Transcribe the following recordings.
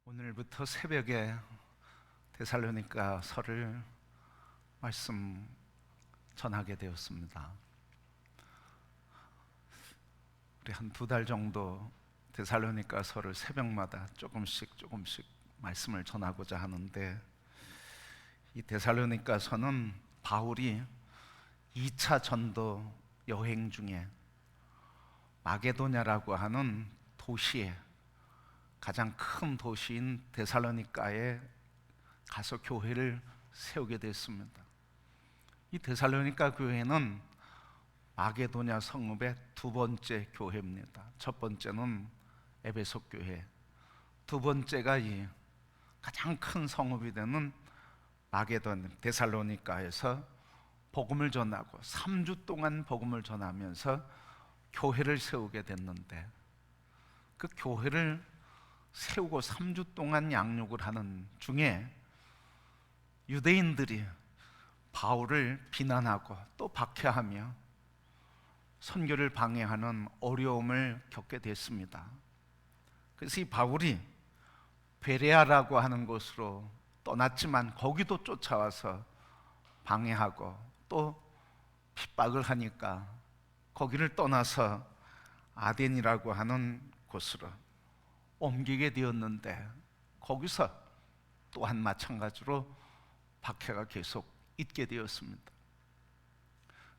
오늘부터 새벽에 데살로니가서를 말씀 전하게 되었습니다. 우리 한 2달 정도 데살로니가서를 새벽마다 조금씩 말씀을 전하고자 하는데, 이 데살로니가서는 바울이 2차 전도 여행 중에 마게도냐라고 하는 도시에, 가장 큰 도시인 데살로니가에 가서 교회를 세우게 됐습니다. 이 데살로니가 교회는 마게도냐 성읍의 2번째 교회입니다. 첫 번째는 에베소 교회, 2번째가 이 가장 큰 성읍이 되는 마게도냐 데살로니가에서 복음을 전하고 3주 동안 복음을 전하면서 교회를 세우게 됐는데, 그 교회를 세우고 3주 동안 양육을 하는 중에 유대인들이 바울을 비난하고 또 박해하며 선교를 방해하는 어려움을 겪게 됐습니다. 그래서 이 바울이 베레아라고 하는 곳으로 떠났지만 거기도 쫓아와서 방해하고 또 핍박을 하니까 거기를 떠나서 아덴이라고 하는 곳으로 옮기게 되었는데, 거기서 또한 마찬가지로 박해가 계속 있게 되었습니다.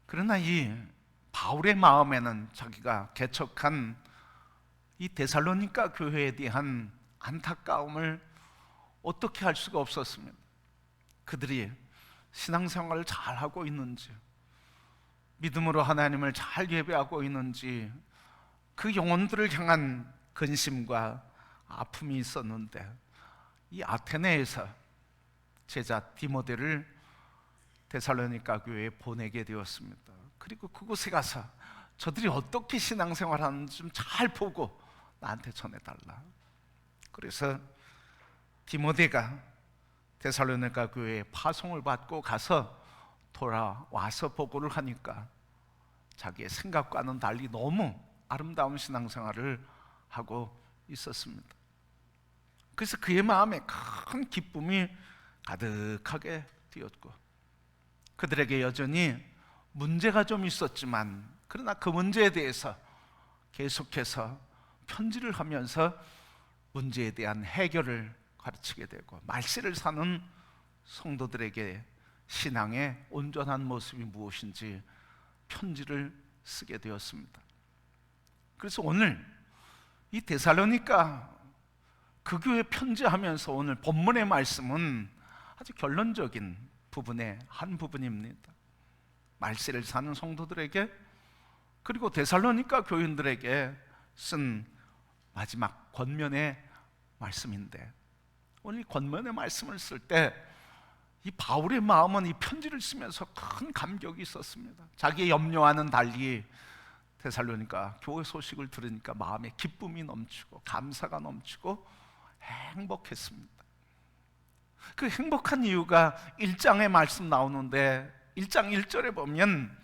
그러나 이 바울의 마음에는 자기가 개척한 이 데살로니가 교회에 대한 안타까움을 어떻게 할 수가 없었습니다. 그들이 신앙생활을 잘하고 있는지, 믿음으로 하나님을 잘 예배하고 있는지, 그 영혼들을 향한 근심과 아픔이 있었는데, 이 아테네에서 제자 디모데를 데살로니가 교회에 보내게 되었습니다. 그리고 그곳에 가서 저들이 어떻게 신앙생활하는지 좀 잘 보고 나한테 전해달라. 그래서 디모데가 데살로니가 교회에 파송을 받고 가서 돌아와서 보고를 하니까 자기의 생각과는 달리 너무 아름다운 신앙생활을 하고 있었습니다. 그래서 그의 마음에 큰 기쁨이 가득하게 되었고, 그들에게 여전히 문제가 좀 있었지만 그러나 그 문제에 대해서 계속해서 편지를 하면서 문제에 대한 해결을 가르치게 되고, 말세를 사는 성도들에게 신앙의 온전한 모습이 무엇인지 편지를 쓰게 되었습니다. 그래서 오늘 이 데살로니가 그 교회 편지하면서 오늘 본문의 말씀은 아주 결론적인 부분의 한 부분입니다. 말세를 사는 성도들에게, 그리고 데살로니가 교인들에게 쓴 마지막 권면의 말씀인데, 오늘 이 권면의 말씀을 쓸 때 이 바울의 마음은 이 편지를 쓰면서 큰 감격이 있었습니다. 자기의 염려와는 달리 데살로니가 교회 소식을 들으니까 마음에 기쁨이 넘치고 감사가 넘치고 행복했습니다. 그 행복한 이유가 1장에 말씀 나오는데, 1장 1절에 보면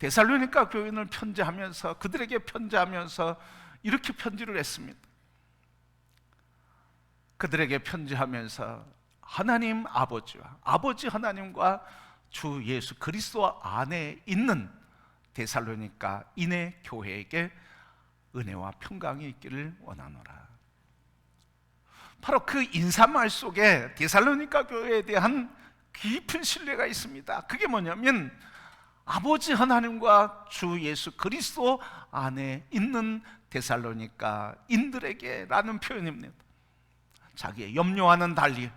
데살로니가 교인을 편지하면서, 그들에게 편지하면서 이렇게 편지를 했습니다. 그들에게 편지하면서 하나님 아버지와 아버지 하나님과 주 예수 그리스도 안에 있는 데살로니가 인의 교회에게 은혜와 평강이 있기를 원하노라. 바로 그 인사말 속에 데살로니가 교회에 대한 깊은 신뢰가 있습니다. 그게 뭐냐면 아버지 하나님과 주 예수 그리스도 안에 있는 데살로니가 인들에게 라는 표현입니다. 자기의 염려와는 달리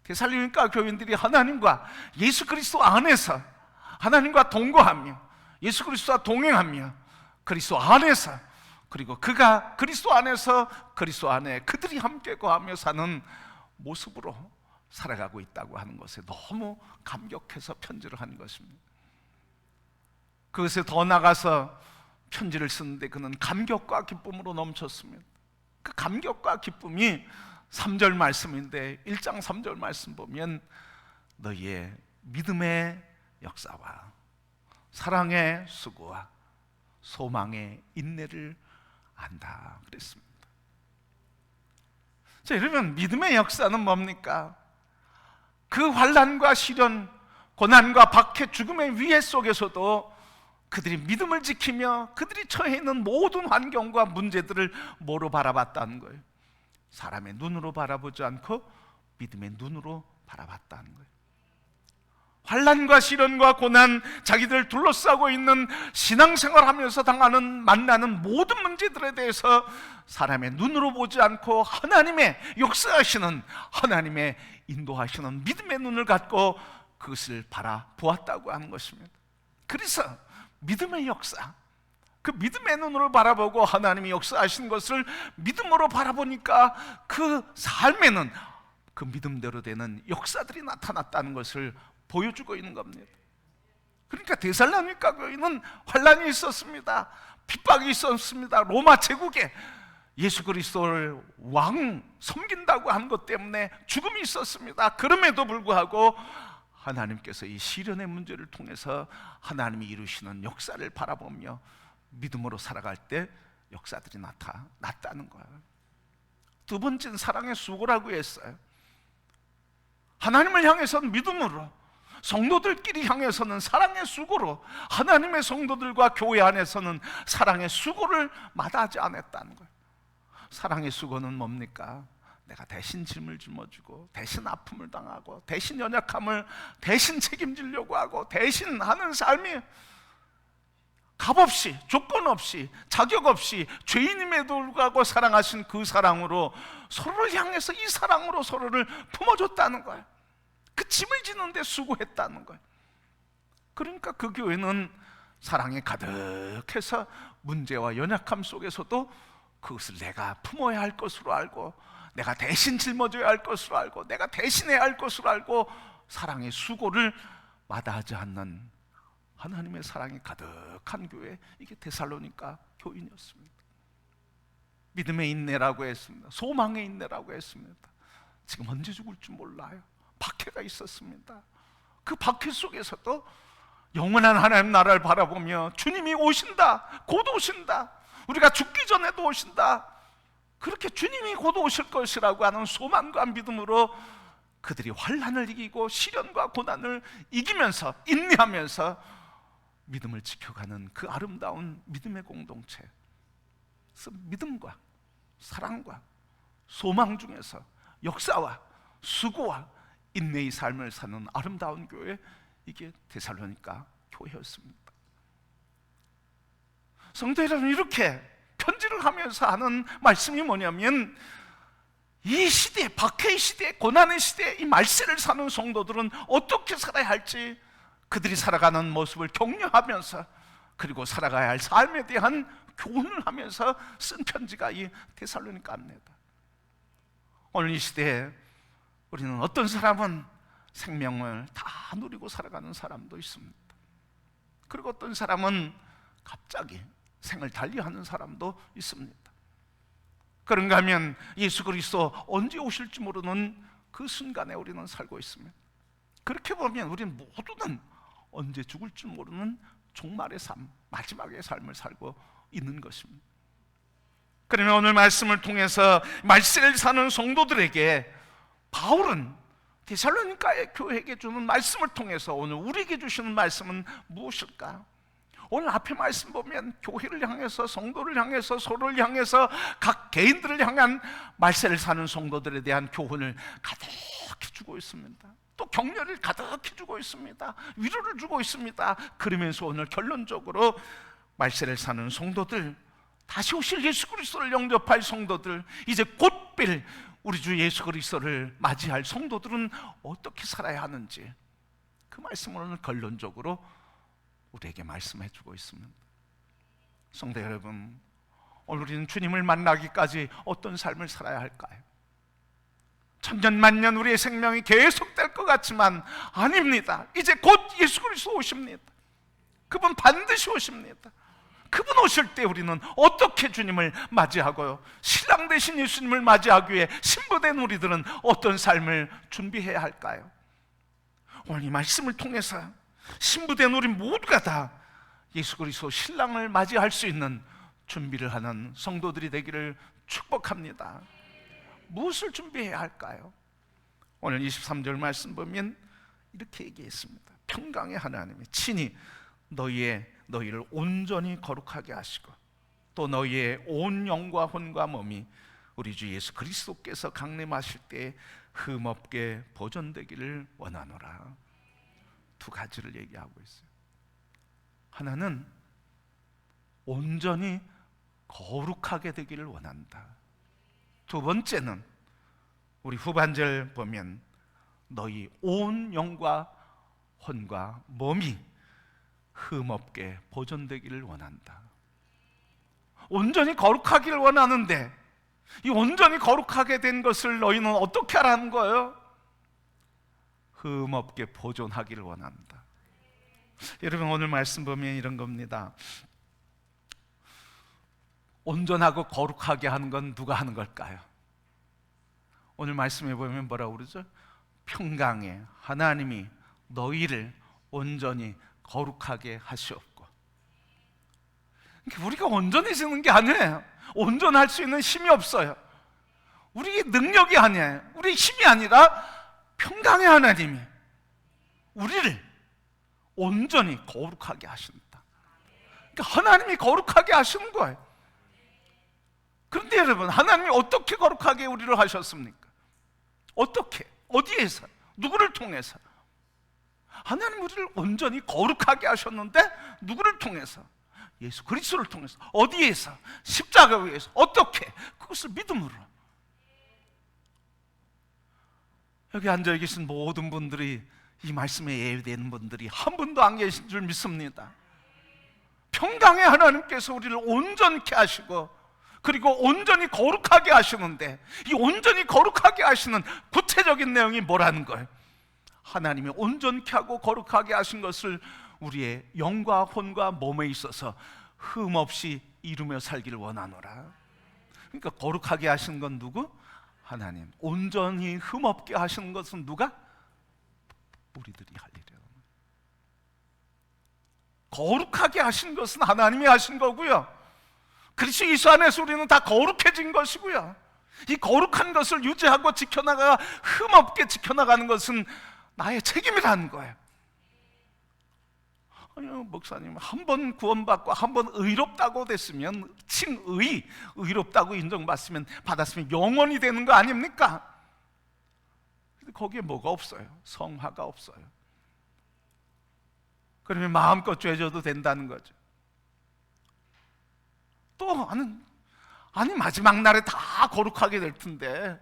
데살로니가 교인들이 하나님과 예수 그리스도 안에서 하나님과 동거하며 예수 그리스도와 동행하며 그리스도 안에서, 그리고 그가 그리스도 안에서 그리스도 안에 그들이 함께 거하며 사는 모습으로 살아가고 있다고 하는 것에 너무 감격해서 편지를 한 것입니다. 그것에 더 나가서 편지를 쓰는데 그는 감격과 기쁨으로 넘쳤습니다. 그 감격과 기쁨이 3절 말씀인데, 1장 3절 말씀 보면 너희의 믿음의 역사와 사랑의 수고와 소망의 인내를 안다 그랬습니다. 자, 여러분, 믿음의 역사는 뭡니까? 그 환난과 시련, 고난과 박해, 죽음의 위해 속에서도 그들이 믿음을 지키며 그들이 처해 있는 모든 환경과 문제들을 뭐로 바라봤다는 거예요? 사람의 눈으로 바라보지 않고 믿음의 눈으로 바라봤다는 거예요. 환난과 시련과 고난, 자기들 둘러싸고 있는 신앙생활하면서 만나는 모든 문제들에 대해서 사람의 눈으로 보지 않고 하나님의 역사하시는, 하나님의 인도하시는 믿음의 눈을 갖고 그것을 바라보았다고 하는 것입니다. 그래서 믿음의 역사, 그 믿음의 눈으로 바라보고 하나님이 역사하신 것을 믿음으로 바라보니까 그 삶에는 그 믿음대로 되는 역사들이 나타났다는 것을 보여주고 있는 겁니다. 그러니까 데살로니가 교회는 환난이 있었습니다. 핍박이 있었습니다. 로마 제국에 예수 그리스도를 왕 섬긴다고 한 것 때문에 죽음이 있었습니다. 그럼에도 불구하고 하나님께서 이 시련의 문제를 통해서 하나님이 이루시는 역사를 바라보며 믿음으로 살아갈 때 역사들이 나타났다는 거예요. 두 번째는 사랑의 수고라고 했어요. 하나님을 향해서는 믿음으로, 성도들끼리 향해서는 사랑의 수고로, 하나님의 성도들과 교회 안에서는 사랑의 수고를 마다하지 않았다는 거예요. 사랑의 수고는 뭡니까? 내가 대신 짐을 짊어지고, 대신 아픔을 당하고, 대신 연약함을 대신 책임지려고 하고, 대신 하는 삶이 값없이, 조건 없이, 자격 없이 죄인임에도 불구하고 사랑하신 그 사랑으로 서로를 향해서 이 사랑으로 서로를 품어줬다는 거예요. 그 짐을 지는데 수고했다는 거예요. 그러니까 그 교회는 사랑이 가득해서 문제와 연약함 속에서도 그것을 내가 품어야 할 것으로 알고, 내가 대신 짊어져야 할 것으로 알고, 내가 대신해야 할 것으로 알고 사랑의 수고를 마다하지 않는 하나님의 사랑이 가득한 교회, 이게 데살로니가 교인이었습니다. 믿음의 인내라고 했습니다. 소망의 인내라고 했습니다. 지금 언제 죽을지 몰라요. 박해가 있었습니다. 그 박해 속에서도 영원한 하나님 나라를 바라보며 주님이 오신다, 곧 오신다, 우리가 죽기 전에도 오신다, 그렇게 주님이 곧 오실 것이라고 하는 소망과 믿음으로 그들이 환난을 이기고 시련과 고난을 이기면서 인내하면서 믿음을 지켜가는 그 아름다운 믿음의 공동체. 그래서 믿음과 사랑과 소망 중에서 역사와 수고와 인내의 삶을 사는 아름다운 교회, 이게 데살로니가 교회였습니다. 성도 여러분, 이렇게 편지를 하면서 하는 말씀이 뭐냐면, 이 시대, 박해의 시대, 고난의 시대, 이 말세를 사는 성도들은 어떻게 살아야 할지 그들이 살아가는 모습을 격려하면서, 그리고 살아가야 할 삶에 대한 교훈을 하면서 쓴 편지가 이 데살로니가입니다. 오늘 이 시대에 우리는 어떤 사람은 생명을 다 누리고 살아가는 사람도 있습니다. 그리고 어떤 사람은 갑자기 생을 달리하는 사람도 있습니다. 그런가 하면 예수 그리스도 언제 오실지 모르는 그 순간에 우리는 살고 있습니다. 그렇게 보면 우리는 모두는 언제 죽을지 모르는 종말의 삶, 마지막의 삶을 살고 있는 것입니다. 그러면 오늘 말씀을 통해서 말세를 사는 성도들에게 바울은 데살로니가의 교회에게 주는 말씀을 통해서 오늘 우리에게 주시는 말씀은 무엇일까? 오늘 앞에 말씀 보면 교회를 향해서, 성도를 향해서, 서로를 향해서, 각 개인들을 향한 말세를 사는 성도들에 대한 교훈을 가득히 주고 있습니다. 또 격려를 가득히 주고 있습니다. 위로를 주고 있습니다. 그러면서 오늘 결론적으로 말세를 사는 성도들, 다시 오실 예수 그리스도를 영접할 성도들, 이제 곧 뵐 우리 주 예수 그리스도를 맞이할 성도들은 어떻게 살아야 하는지, 그 말씀을 오늘 결론적으로 우리에게 말씀해 주고 있습니다. 성도 여러분, 오늘 우리는 주님을 만나기까지 어떤 삶을 살아야 할까요? 천년만년 우리의 생명이 계속될 것 같지만 아닙니다. 이제 곧 예수 그리스도 오십니다. 그분 반드시 오십니다. 그분 오실 때 우리는 어떻게 주님을 맞이하고요, 신랑 되신 예수님을 맞이하기 위해 신부된 우리들은 어떤 삶을 준비해야 할까요? 오늘 이 말씀을 통해서 신부된 우리 모두가 다 예수 그리스도 신랑을 맞이할 수 있는 준비를 하는 성도들이 되기를 축복합니다. 무엇을 준비해야 할까요? 오늘 23절 말씀 보면 이렇게 얘기했습니다. 평강의 하나님이 친히 너희를 온전히 거룩하게 하시고 또 너희의 온 영과 혼과 몸이 우리 주 예수 그리스도께서 강림하실 때 흠없게 보존되기를 원하노라. 두 가지를 얘기하고 있어요. 하나는 온전히 거룩하게 되기를 원한다. 두 번째는 우리 후반절 보면 너희 온 영과 혼과 몸이 흠없게 보존되기를 원한다. 온전히 거룩하기를 원하는데 이 온전히 거룩하게 된 것을 너희는 어떻게 하라는 거예요? 흠없게 보존하기를 원한다. 여러분, 오늘 말씀 보면 이런 겁니다. 온전하고 거룩하게 하는 건 누가 하는 걸까요? 오늘 말씀에 보면 뭐라고 그러죠? 평강에 하나님이 너희를 온전히 거룩하게 하시옵고. 우리가 온전해지는 게 아니에요. 온전할 수 있는 힘이 없어요. 우리의 능력이 아니에요. 우리의 힘이 아니라 평강의 하나님이 우리를 온전히 거룩하게 하신다. 그러니까 하나님이 거룩하게 하시는 거예요. 그런데 여러분, 하나님이 어떻게 거룩하게 우리를 하셨습니까? 어떻게? 어디에서? 누구를 통해서? 하나님 우리를 온전히 거룩하게 하셨는데 누구를 통해서? 예수 그리스도를 통해서. 어디에서? 십자가 위에서. 어떻게? 그것을 믿음으로. 여기 앉아 계신 모든 분들이, 이 말씀에 예외되는 분들이 한 분도 안 계신 줄 믿습니다. 평강의 하나님께서 우리를 온전케 하시고 그리고 온전히 거룩하게 하시는데, 이 온전히 거룩하게 하시는 구체적인 내용이 뭐라는 거예요? 하나님이 온전케 하고 거룩하게 하신 것을 우리의 영과 혼과 몸에 있어서 흠없이 이루며 살기를 원하노라. 그러니까 거룩하게 하신 건 누구? 하나님. 온전히 흠없게 하시는 것은 누가? 우리들이 할 일이에요. 거룩하게 하신 것은 하나님이 하신 거고요, 그리스도 예수 안에서 우리는 다 거룩해진 것이고요, 이 거룩한 것을 유지하고 지켜나가 흠없게 지켜나가는 것은 나의 책임이라는 거예요. 아니요, 목사님, 한 번 구원받고 한 번 의롭다고 됐으면, 의롭다고 인정받으면 받았으면 영원히 되는 거 아닙니까? 근데 거기에 뭐가 없어요? 성화가 없어요. 그러면 마음껏 죄져도 된다는 거죠. 또 아니 마지막 날에 다 거룩하게 될 텐데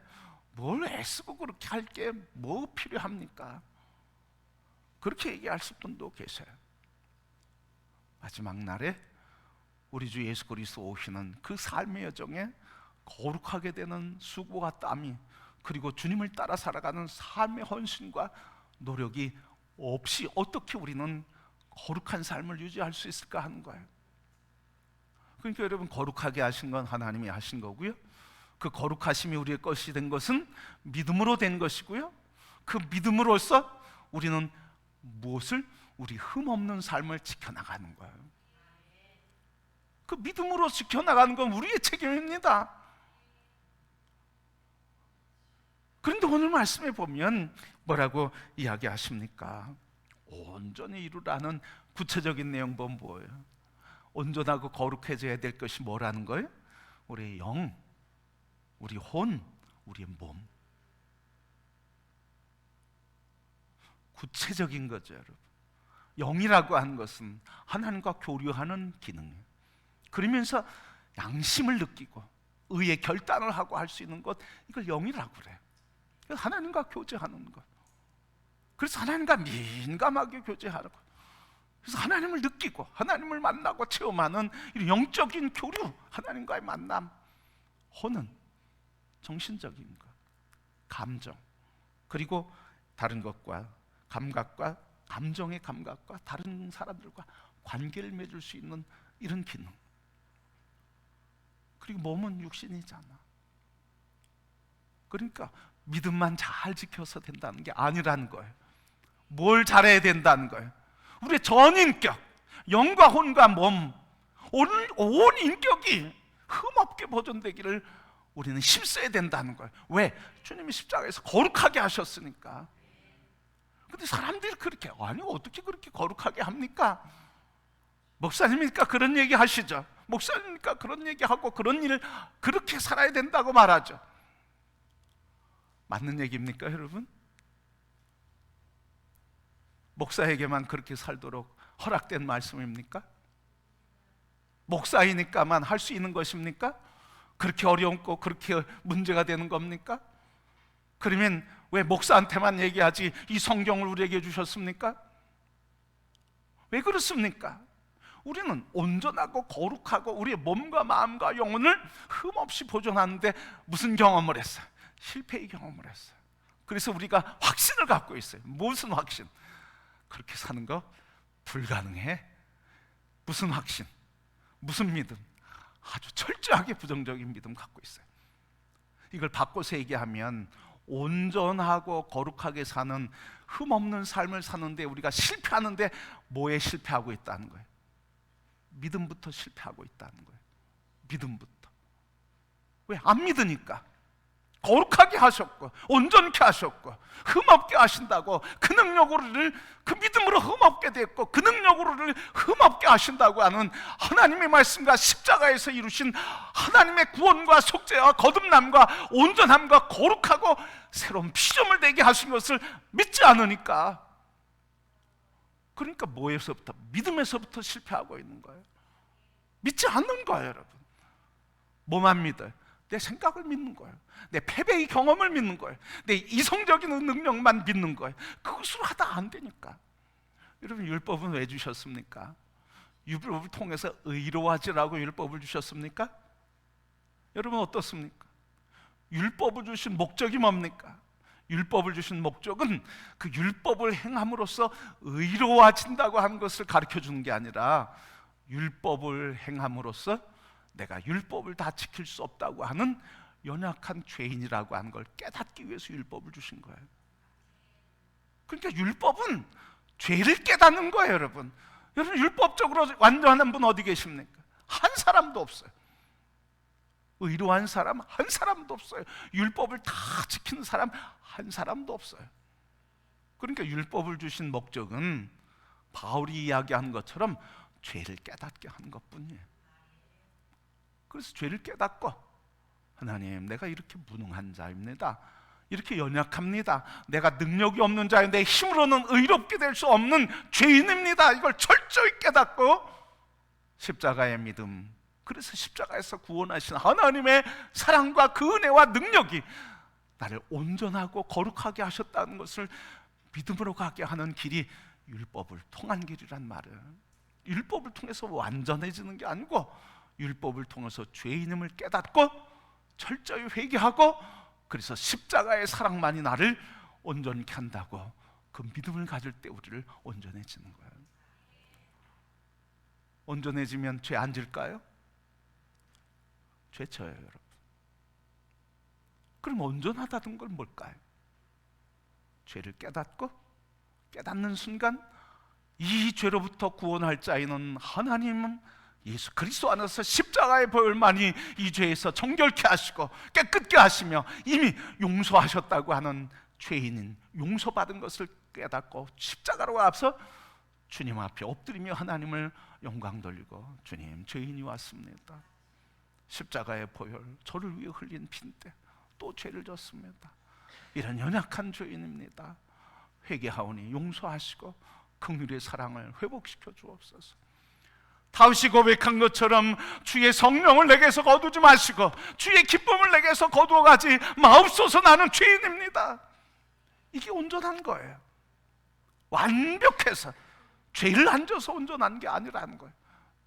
뭘 애쓰고 그렇게 할 게 뭐 필요합니까? 그렇게 얘기할 분도 계세요. 마지막 날에 우리 주 예수 그리스도 오시는 그 삶의 여정에 거룩하게 되는 수고와 땀이, 그리고 주님을 따라 살아가는 삶의 헌신과 노력이 없이 어떻게 우리는 거룩한 삶을 유지할 수 있을까 하는 거예요. 그러니까 여러분, 거룩하게 하신 건 하나님이 하신 거고요, 그 거룩하심이 우리의 것이 된 것은 믿음으로 된 것이고요, 그 믿음으로써 우리는 무엇을? 우리 흠없는 삶을 지켜나가는 거예요. 그 믿음으로 지켜나가는 건 우리의 책임입니다. 그런데 오늘 말씀에 보면 뭐라고 이야기하십니까? 온전히 이루라는 구체적인 내용 보면 뭐예요? 온전하고 거룩해져야 될 것이 뭐라는 거예요? 우리의 영, 우리 혼, 우리의 몸. 구체적인 거죠, 여러분. 영이라고 하는 것은 하나님과 교류하는 기능이에요. 그러면서 양심을 느끼고 의의 결단을 하고 할 수 있는 것, 이걸 영이라고 그래요. 하나님과 교제하는 것. 그래서 하나님과 민감하게 교제하는 것. 그래서 하나님을 느끼고 하나님을 만나고 체험하는 이런 영적인 교류, 하나님과의 만남. 혼은 정신적인 것, 감정, 그리고 다른 것과 감각과 감정의 감각과 다른 사람들과 관계를 맺을 수 있는 이런 기능. 그리고 몸은 육신이잖아. 그러니까 믿음만 잘 지켜서 된다는 게 아니라는 거예요. 뭘 잘해야 된다는 거예요? 우리의 전인격, 영과 혼과 몸, 온 인격이 흠없게 보존되기를 우리는 힘써야 된다는 거예요. 왜? 주님이 십자가에서 거룩하게 하셨으니까. 근데 사람들이 그렇게, 아니 어떻게 그렇게 거룩하게 합니까? 목사님이니까 그런 얘기 하시죠. 목사님이니까 그런 얘기 하고 그런 일을 그렇게 살아야 된다고 말하죠. 맞는 얘기입니까, 여러분? 목사에게만 그렇게 살도록 허락된 말씀입니까? 목사이니까만 할 수 있는 것입니까? 그렇게 어려웠고 그렇게 문제가 되는 겁니까? 그러면 왜 목사한테만 얘기하지 이 성경을 우리에게 주셨습니까? 왜 그렇습니까? 우리는 온전하고 거룩하고 우리의 몸과 마음과 영혼을 흠없이 보존하는데 무슨 경험을 했어요? 실패의 경험을 했어요. 그래서 우리가 확신을 갖고 있어요. 무슨 확신? 그렇게 사는 거 불가능해. 무슨 확신? 무슨 믿음? 아주 철저하게 부정적인 믿음 갖고 있어요. 이걸 바꿔서 얘기하면 온전하고 거룩하게 사는 흠없는 삶을 사는데 우리가 실패하는데 뭐에 실패하고 있다는 거예요? 믿음부터 실패하고 있다는 거예요. 믿음부터. 왜? 안 믿으니까. 거룩하게 하셨고 온전케 하셨고 흠없게 하신다고 그 능력으로를 그 믿음으로 흠없게 됐고 그 능력으로를 흠없게 하신다고 하는 하나님의 말씀과 십자가에서 이루신 하나님의 구원과 속죄와 거듭남과 온전함과 거룩하고 새로운 피조물 되게 하신 것을 믿지 않으니까, 그러니까 뭐에서부터? 믿음에서부터 실패하고 있는 거예요. 믿지 않는 거예요, 여러분. 뭐만 믿어요? 내 생각을 믿는 거예요. 내 패배의 경험을 믿는 거예요. 내 이성적인 능력만 믿는 거예요. 그것으로 하다 안 되니까. 여러분, 율법은 왜 주셨습니까? 율법을 통해서 의로워지라고 율법을 주셨습니까? 여러분 어떻습니까? 율법을 주신 목적이 뭡니까? 율법을 주신 목적은 그 율법을 행함으로써 의로워진다고 하는 것을 가르쳐 주는 게 아니라 율법을 행함으로써 내가 율법을 다 지킬 수 없다고 하는 연약한 죄인이라고 하는 걸 깨닫기 위해서 율법을 주신 거예요. 그러니까 율법은 죄를 깨닫는 거예요, 여러분. 여러분, 율법적으로 완전한 분 어디 계십니까? 한 사람도 없어요. 의로한 사람 한 사람도 없어요. 율법을 다 지키는 사람 한 사람도 없어요. 그러니까 율법을 주신 목적은 바울이 이야기한 것처럼 죄를 깨닫게 하는 것뿐이에요. 그래서 죄를 깨닫고, 하나님, 내가 이렇게 무능한 자입니다. 이렇게 연약합니다. 내가 능력이 없는 자요, 내 힘으로는 의롭게 될 수 없는 죄인입니다. 이걸 철저히 깨닫고 십자가의 믿음, 그래서 십자가에서 구원하신 하나님의 사랑과 그 은혜와 능력이 나를 온전하고 거룩하게 하셨다는 것을 믿음으로 가게 하는 길이 율법을 통한 길이란 말은, 율법을 통해서 완전해지는 게 아니고 율법을 통해서 죄인임을 깨닫고 철저히 회개하고, 그래서 십자가의 사랑만이 나를 온전케 한다고 그 믿음을 가질 때 우리를 온전해지는 거예요. 온전해지면 죄 안 질까요? 죄 져요, 여러분. 그럼 온전하다는 건 뭘까요? 죄를 깨닫고, 깨닫는 순간 이 죄로부터 구원할 자이는 하나님은 예수 그리스도 안에서 십자가의 보혈만이 이 죄에서 정결케 하시고 깨끗게 하시며 이미 용서하셨다고 하는 죄인인 용서받은 것을 깨닫고 십자가로 앞서 주님 앞에 엎드리며 하나님을 영광 돌리고, 주님, 죄인이 왔습니다. 십자가의 보혈, 저를 위해 흘린 피인데 또 죄를 졌습니다. 이런 연약한 죄인입니다. 회개하오니 용서하시고 긍휼의 사랑을 회복시켜 주옵소서. 다윗이 고백한 것처럼 주의 성령을 내게서 거두지 마시고 주의 기쁨을 내게서 거두어가지 마옵소서. 나는 죄인입니다. 이게 온전한 거예요. 완벽해서 죄를 안 져서 온전한 게 아니라는 거예요.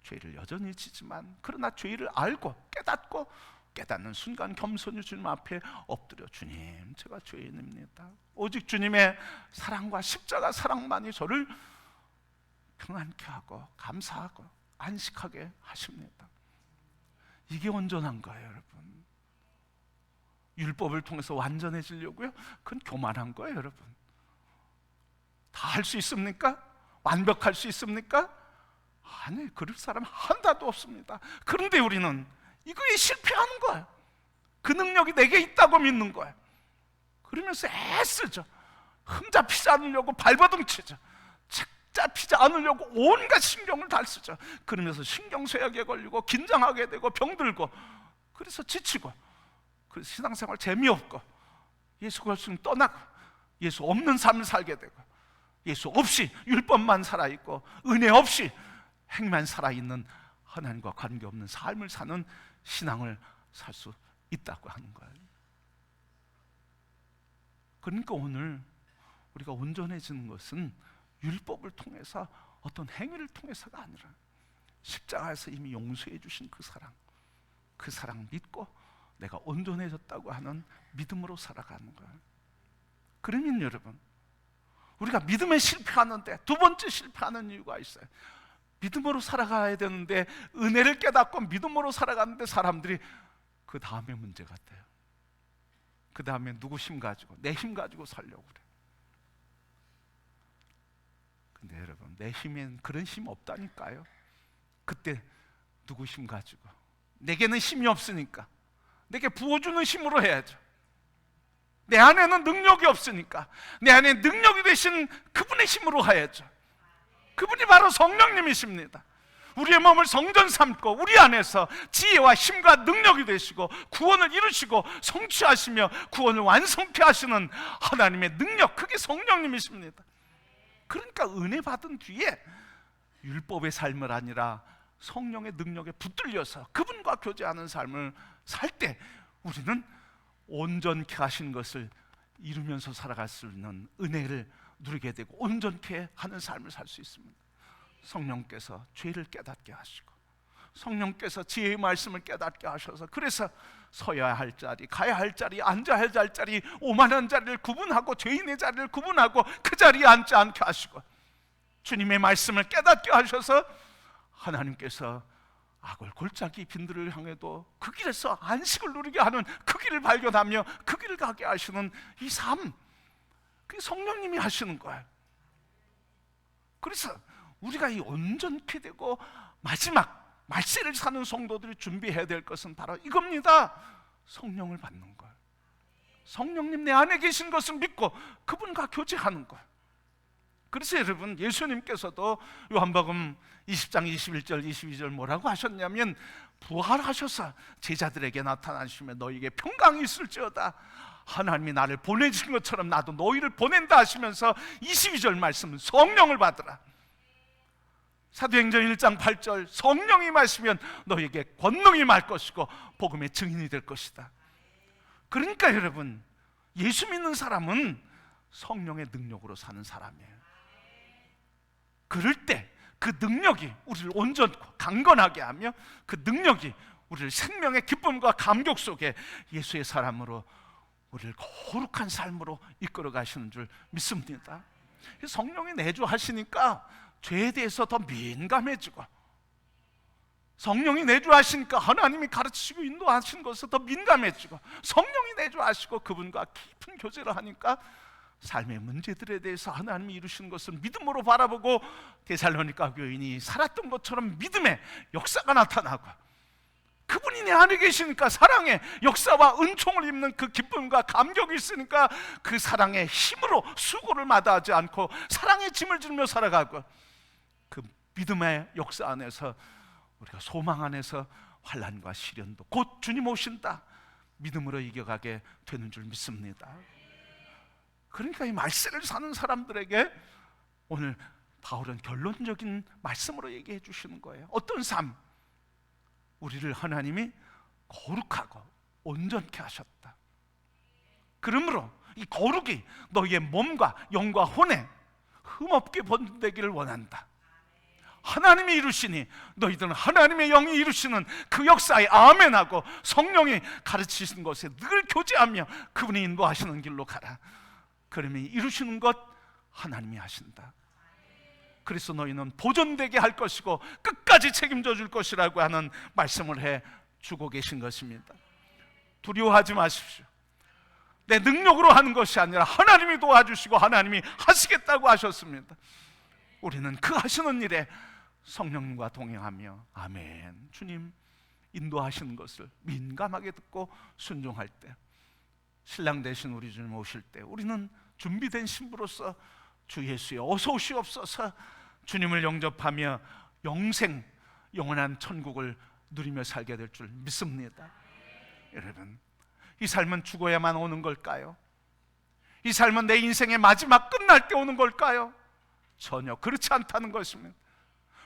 죄를 여전히 지지만 그러나 죄를 알고 깨닫고, 깨닫는 순간 겸손히 주님 앞에 엎드려, 주님, 제가 죄인입니다. 오직 주님의 사랑과 십자가 사랑만이 저를 평안케 하고 감사하고 안식하게 하십니다. 이게 온전한 거예요, 여러분. 율법을 통해서 완전해지려고요? 그건 교만한 거예요, 여러분. 다 할 수 있습니까? 완벽할 수 있습니까? 아니, 그럴 사람 하나도 없습니다. 그런데 우리는 이거에 실패하는 거예요. 그 능력이 내게 있다고 믿는 거예요. 그러면서 애쓰죠. 흠잡히지 않으려고 발버둥 치죠. 잡히지 않으려고 온갖 신경을 다 쓰죠. 그러면서 신경쇠약에 걸리고 긴장하게 되고 병들고, 그래서 지치고, 그래서 신앙생활 재미없고, 예수 그리스도는 떠나고, 예수 없는 삶을 살게 되고, 예수 없이 율법만 살아있고 은혜 없이 행만 살아있는 하나님과 관계없는 삶을 사는 신앙을 살 수 있다고 하는 거예요. 그러니까 오늘 우리가 온전해지는 것은 율법을 통해서 어떤 행위를 통해서가 아니라 십자가에서 이미 용서해 주신 그 사랑 믿고 내가 온전해졌다고 하는 믿음으로 살아가는 거예요. 그러면 여러분, 우리가 믿음에 실패하는데 두 번째 실패하는 이유가 있어요. 믿음으로 살아가야 되는데, 은혜를 깨닫고 믿음으로 살아가는데 사람들이 그 다음에 문제가 돼요. 그 다음에 누구 힘 가지고, 내 힘 가지고 살려고 그래. 근데 여러분, 내 힘엔 그런 힘 없다니까요. 그때 누구 힘 가지고, 내게는 힘이 없으니까 내게 부어주는 힘으로 해야죠. 내 안에는 능력이 없으니까 내 안에 능력이 되신 그분의 힘으로 해야죠. 그분이 바로 성령님이십니다. 우리의 몸을 성전 삼고 우리 안에서 지혜와 힘과 능력이 되시고 구원을 이루시고 성취하시며 구원을 완성케 하시는 하나님의 능력, 그게 성령님이십니다. 그러니까 은혜 받은 뒤에 율법의 삶을 아니라 성령의 능력에 붙들려서 그분과 교제하는 삶을 살 때 우리는 온전케 하신 것을 이루면서 살아갈 수 있는 은혜를 누리게 되고 온전케 하는 삶을 살 수 있습니다. 성령께서 죄를 깨닫게 하시고 성령께서 지혜의 말씀을 깨닫게 하셔서, 그래서 서야 할 자리, 가야 할 자리, 앉아야 할 자리, 오만한 자리를 구분하고 죄인의 자리를 구분하고 그 자리에 앉지 않게 하시고, 주님의 말씀을 깨닫게 하셔서 하나님께서 악을 골짜기 빈들을 향해도 그 길에서 안식을 누리게 하는 그 길을 발견하며 그 길을 가게 하시는 이 삶, 그게 성령님이 하시는 거예요. 그래서 우리가 이 온전케 되고 마지막 말세를 사는 성도들이 준비해야 될 것은 바로 이겁니다. 성령을 받는 거예요. 성령님 내 안에 계신 것을 믿고 그분과 교제하는 거예요. 그래서 여러분, 예수님께서도 요한복음 20장 21절 22절 뭐라고 하셨냐면, 부활하셔서 제자들에게 나타나시며 너희에게 평강이 있을지어다, 하나님이 나를 보내신 것처럼 나도 너희를 보낸다 하시면서 22절 말씀은 성령을 받으라. 사도행전 1장 8절 성령이 마시면 너희에게 권능이 말 것이고 복음의 증인이 될 것이다. 그러니까 여러분, 예수 믿는 사람은 성령의 능력으로 사는 사람이에요. 그럴 때 그 능력이 우리를 온전고 강건하게 하며 그 능력이 우리를 생명의 기쁨과 감격 속에 예수의 사람으로 우리를 거룩한 삶으로 이끌어 가시는 줄 믿습니다. 성령이 내주하시니까 죄에 대해서 더 민감해지고, 성령이 내주하시니까 하나님이 가르치시고 인도하시는 것에 더 민감해지고, 성령이 내주하시고 그분과 깊은 교제를 하니까 삶의 문제들에 대해서 하나님이 이루신 것을 믿음으로 바라보고 데살로니가 교인이 살았던 것처럼 믿음의 역사가 나타나고, 그분이 내 안에 계시니까 사랑의 역사와 은총을 입는 그 기쁨과 감격이 있으니까 그 사랑의 힘으로 수고를 마다하지 않고 사랑의 짐을 지며 살아가고, 그 믿음의 역사 안에서 우리가 소망 안에서 환난과 시련도 곧 주님 오신다 믿음으로 이겨가게 되는 줄 믿습니다. 그러니까 이 말세를 사는 사람들에게 오늘 바울은 결론적인 말씀으로 얘기해 주시는 거예요. 어떤 삶? 우리를 하나님이 거룩하고 온전케 하셨다. 그러므로 이 거룩이 너희의 몸과 영과 혼에 흠없게 번되기를 원한다. 하나님이 이루시니 너희들은 하나님의 영이 이루시는 그 역사에 아멘하고 성령이 가르치신 것에 늘 교제하며 그분이 인도하시는 길로 가라. 그러면 이루시는 것 하나님이 하신다. 그래서 너희는 보존되게 할 것이고 끝까지 책임져 줄 것이라고 하는 말씀을 해 주고 계신 것입니다. 두려워하지 마십시오. 내 능력으로 하는 것이 아니라 하나님이 도와주시고 하나님이 하시겠다고 하셨습니다. 우리는 그 하시는 일에 성령님과 동행하며 아멘, 주님 인도하시는 것을 민감하게 듣고 순종할 때, 신랑 되신 우리 주님 오실 때 우리는 준비된 신부로서 주 예수여 어서 오시옵소서 주님을 영접하며 영생 영원한 천국을 누리며 살게 될 줄 믿습니다. 여러분, 이 삶은 죽어야만 오는 걸까요? 이 삶은 내 인생의 마지막 끝날 때 오는 걸까요? 전혀 그렇지 않다는 것입니다.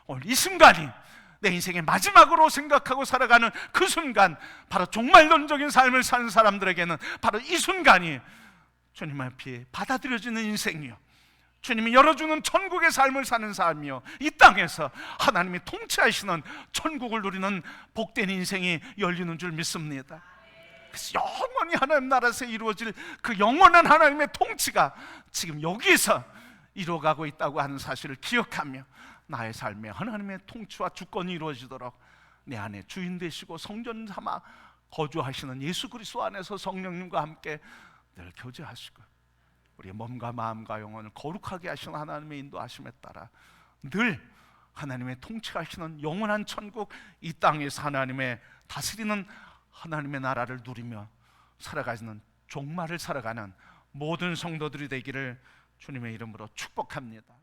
오늘 이 순간이 내 인생의 마지막으로 생각하고 살아가는 그 순간, 바로 종말론적인 삶을 사는 사람들에게는 바로 이 순간이 주님 앞에 받아들여지는 인생이요, 주님이 열어주는 천국의 삶을 사는 삶이요, 이 땅에서 하나님이 통치하시는 천국을 누리는 복된 인생이 열리는 줄 믿습니다. 그래서 영원히 하나님 나라에서 이루어질 그 영원한 하나님의 통치가 지금 여기에서 이루어가고 있다고 하는 사실을 기억하며 나의 삶에 하나님의 통치와 주권이 이루어지도록 내 안에 주인 되시고 성전 삼아 거주하시는 예수 그리스도 안에서 성령님과 함께 늘 교제하시고 우리의 몸과 마음과 영혼을 거룩하게 하시는 하나님의 인도하심에 따라 늘 하나님의 통치하시는 영원한 천국, 이 땅에서 하나님의 다스리는 하나님의 나라를 누리며 살아가는 종말을 살아가는 모든 성도들이 되기를 주님의 이름으로 축복합니다.